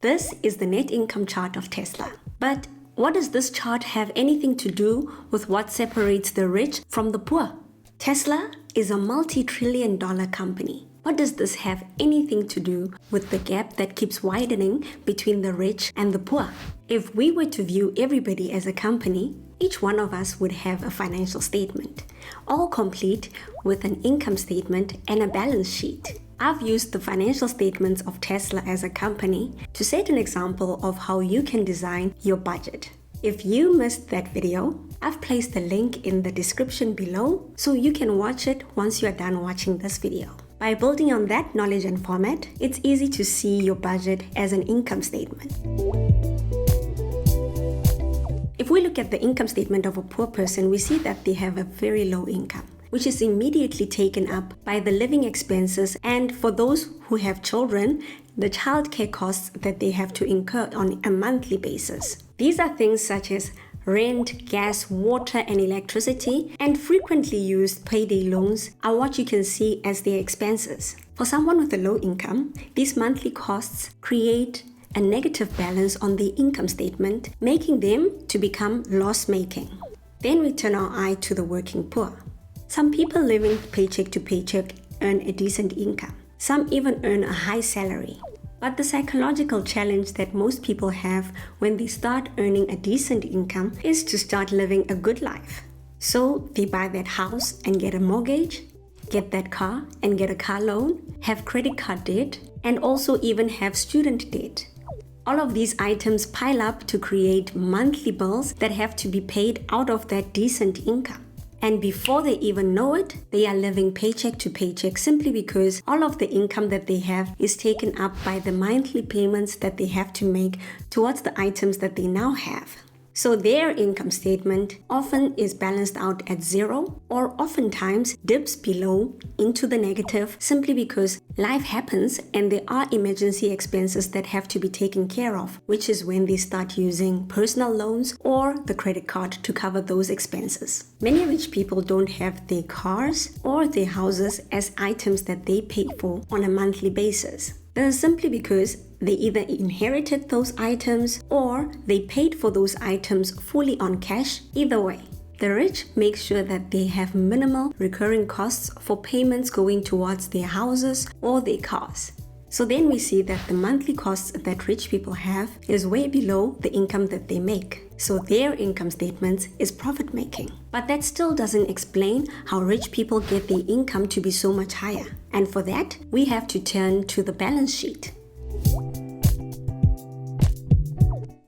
This is the net income chart of Tesla. But what does this chart have anything to do with what separates the rich from the poor? Tesla is a multi-trillion-dollar company. What does this have anything to do with the gap that keeps widening between the rich and the poor? If we were to view everybody as a company, each one of us would have a financial statement, all complete with an income statement and a balance sheet. I've used the financial statements of Tesla as a company to set an example of how you can design your budget. If you missed that video, I've placed the link in the description below so you can watch it once you are done watching this video. By building on that knowledge and format, it's easy to see your budget as an income statement. If we look at the income statement of a poor person, we see that they have a very low income, which is immediately taken up by the living expenses, and for those who have children, the childcare costs that they have to incur on a monthly basis. These are things such as rent, gas, water, and electricity, and frequently used payday loans are what you can see as their expenses. For someone with a low income, these monthly costs create a negative balance on the income statement, making them to become loss-making. Then we turn our eye to the working poor. Some people living paycheck to paycheck earn a decent income. Some even earn a high salary. But the psychological challenge that most people have when they start earning a decent income is to start living a good life. So they buy that house and get a mortgage, get that car and get a car loan, have credit card debt, and also even have student debt. All of these items pile up to create monthly bills that have to be paid out of that decent income. And before they even know it, they are living paycheck to paycheck simply because all of the income that they have is taken up by the monthly payments that they have to make towards the items that they now have. So their income statement often is balanced out at zero or oftentimes dips below into the negative simply because life happens and there are emergency expenses that have to be taken care of, which is when they start using personal loans or the credit card to cover those expenses. Many rich people don't have their cars or their houses as items that they pay for on a monthly basis. This is simply because they either inherited those items or they paid for those items fully on cash. Either way, the rich make sure that they have minimal recurring costs for payments going towards their houses or their cars. So then we see that the monthly costs that rich people have is way below the income that they make. So their income statement is profit making. But that still doesn't explain how rich people get their income to be so much higher. And for that, we have to turn to the balance sheet.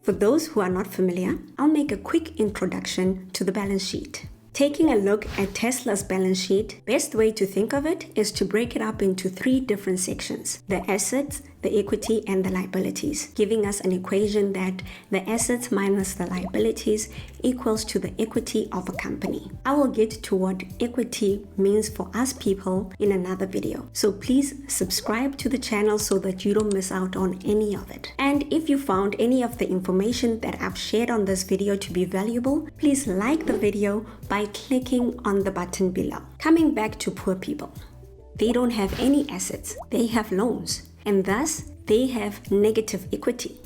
For those who are not familiar, I'll make a quick introduction to the balance sheet. Taking a look at Tesla's balance sheet, best way to think of it is to break it up into three different sections: the assets, the equity, and the liabilities, giving us an equation that the assets minus the liabilities equals to the equity of a company. I will get to what equity means for us people in another video. So please subscribe to the channel so that you don't miss out on any of it. And if you found any of the information that I've shared on this video to be valuable, please like the video by clicking on the button below. Coming back to poor people. They don't have any assets, they have loans, and thus they have negative equity.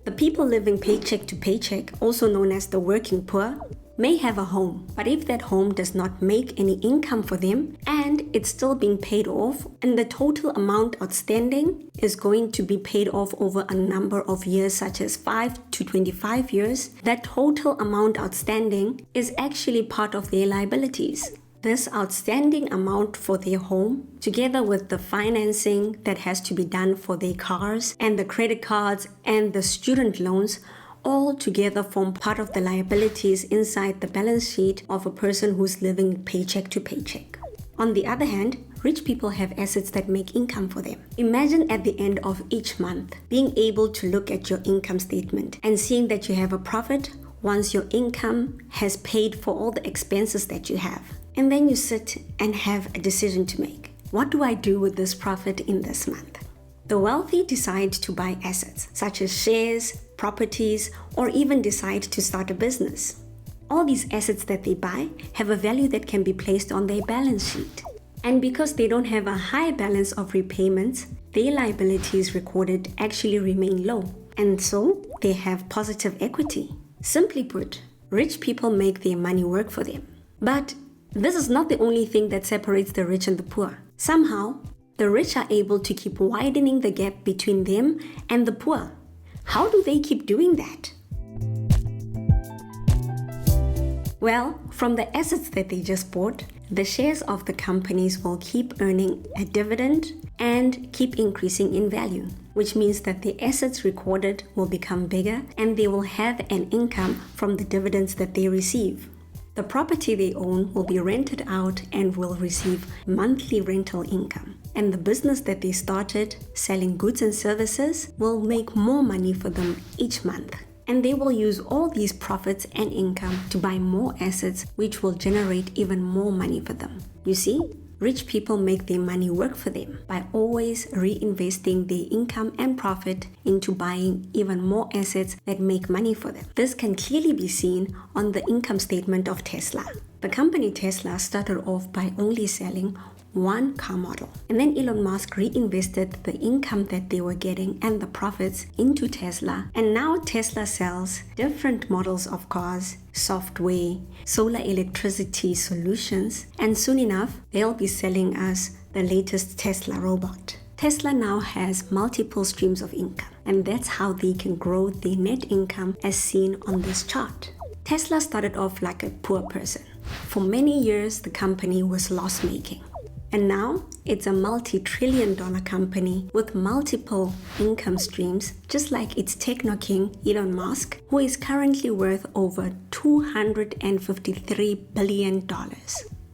The people living paycheck to paycheck, also known as the working poor, may have a home, but if that home does not make any income for them and it's still being paid off and the total amount outstanding is going to be paid off over a number of years such as 5 to 25 years, that total amount outstanding is actually part of their liabilities. This outstanding amount for their home, together with the financing that has to be done for their cars and the credit cards and the student loans, all together form part of the liabilities inside the balance sheet of a person who's living paycheck to paycheck. On the other hand, rich people have assets that make income for them. Imagine at the end of each month being able to look at your income statement and seeing that you have a profit once your income has paid for all the expenses that you have. And then you sit and have a decision to make. What do I do with this profit in this month? The wealthy decide to buy assets such as shares, properties, or even decide to start a business. All these assets that they buy have a value that can be placed on their balance sheet. And because they don't have a high balance of repayments, their liabilities recorded actually remain low. and so they have positive equity. Simply put, rich people make their money work for them. But this is not the only thing that separates the rich and the poor. Somehow, the rich are able to keep widening the gap between them and the poor. How do they keep doing that? Well, from the assets that they just bought, the shares of the companies will keep earning a dividend and keep increasing in value, which means that the assets recorded will become bigger and they will have an income from the dividends that they receive. The property they own will be rented out and will receive monthly rental income. And the business that they started, selling goods and services, will make more money for them each month. And they will use all these profits and income to buy more assets, which will generate even more money for them. You see, rich people make their money work for them by always reinvesting their income and profit into buying even more assets that make money for them. This can clearly be seen on the income statement of Tesla. The company Tesla started off by only selling one car model. And then Elon Musk reinvested the income that they were getting and the profits into Tesla. And now Tesla sells different models of cars, software, solar electricity solutions, and soon enough, they'll be selling us the latest Tesla robot. Tesla now has multiple streams of income, and that's how they can grow their net income as seen on this chart. Tesla started off like a poor person. For many years, the company was loss-making. And now it's a multi-trillion-dollar company with multiple income streams, just like its techno king Elon Musk, who is currently worth over $253 billion.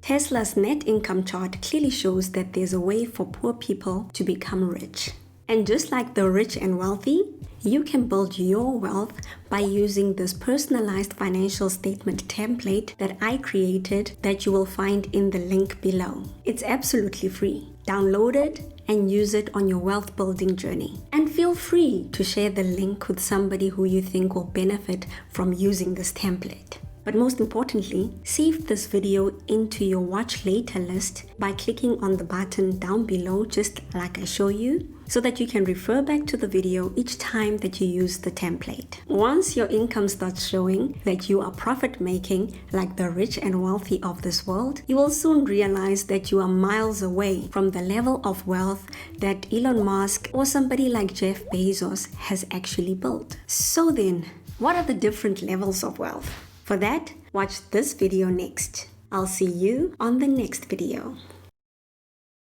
Tesla's net income chart clearly shows that there's a way for poor people to become rich. And just like the rich and wealthy, you can build your wealth by using this personalized financial statement template that I created that you will find in the link below. It's absolutely free. Download it and use it on your wealth building journey. And feel free to share the link with somebody who you think will benefit from using this template. But most importantly, save this video into your watch later list by clicking on the button down below, just like I show you, so that you can refer back to the video each time that you use the template. Once your income starts showing that you are profit making like the rich and wealthy of this world, you will soon realize that you are miles away from the level of wealth that Elon Musk or somebody like Jeff Bezos has actually built. So then, what are the different levels of wealth? For that, watch this video next. I'll see you on the next video.